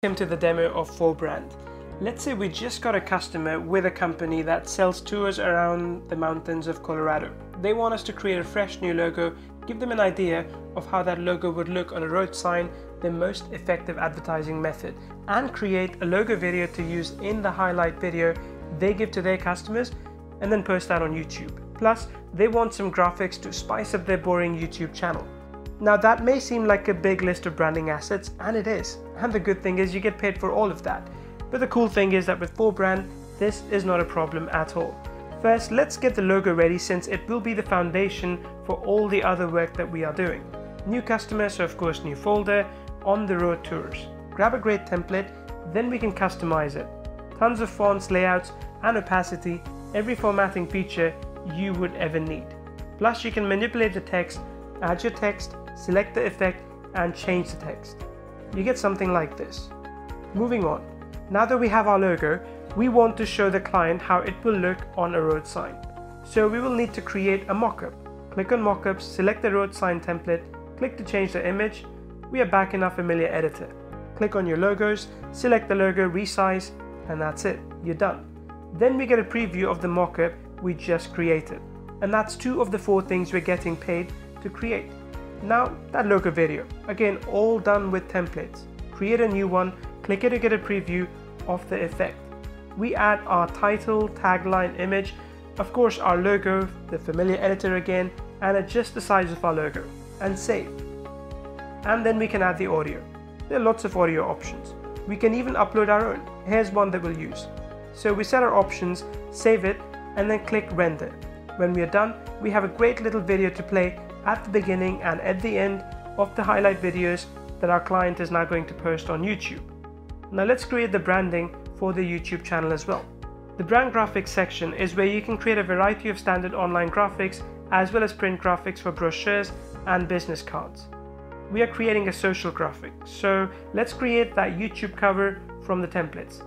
Welcome to the demo of 4brand. Let's say we just got a customer with a company that sells tours around the mountains of Colorado. They want us to create a fresh new logo, give them an idea of how that logo would look on a road sign, the most effective advertising method, and create a logo video to use in the highlight video they give to their customers and then post that on YouTube. Plus, they want some graphics to spice up their boring YouTube channel. Now that may seem like a big list of branding assets, and it is. And the good thing is you get paid for all of that. But the cool thing is that with 4brand, this is not a problem at all. First, let's get the logo ready since it will be the foundation for all the other work that we are doing. New customer, so of course new folder, on the road tours. Grab a great template, then we can customize it. Tons of fonts, layouts, and opacity, every formatting feature you would ever need. Plus you can manipulate the text, add your text, select the effect, and change the text. You get something like this. Moving on. Now that we have our logo, we want to show the client how it will look on a road sign. So we will need to create a mockup. Click on Mockups, select the road sign template, click to change the image. We are back in our familiar editor. Click on your logos, select the logo, resize, and that's it. You're done. Then we get a preview of the mockup we just created. And that's 2 of the 4 things we're getting paid to create. Now that logo video, again all done with templates. Create a new one, click it to get a preview of the effect. We add our title, tagline, image, of course our logo, the familiar editor again, and adjust the size of our logo, and save. And then we can add the audio. There are lots of audio options. We can even upload our own. Here's one that we'll use. So we set our options, save it, and then click render. When we are done, we have a great little video to play at the beginning and at the end of the highlight videos that our client is now going to post on YouTube. Now let's create the branding for the YouTube channel as well. The brand graphics section is where you can create a variety of standard online graphics as well as print graphics for brochures and business cards. We are creating a social graphic, so let's create that YouTube cover from the templates.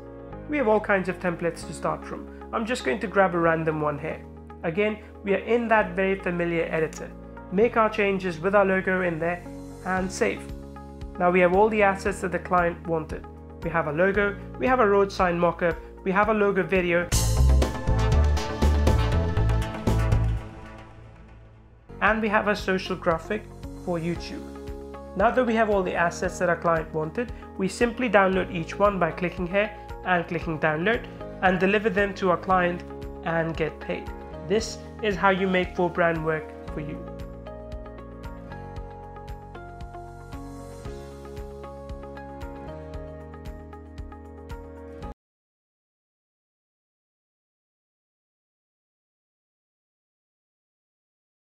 We have all kinds of templates to start from. I'm just going to grab a random one here. Again, we are in that very familiar editor. Make our changes with our logo in there and save. Now we have all the assets that the client wanted. We have a logo, we have a road sign mockup, we have a logo video, and we have a social graphic for YouTube. Now that we have all the assets that our client wanted, we simply download each one by clicking here and clicking download and deliver them to our client and get paid. This is how you make 4brand work for you.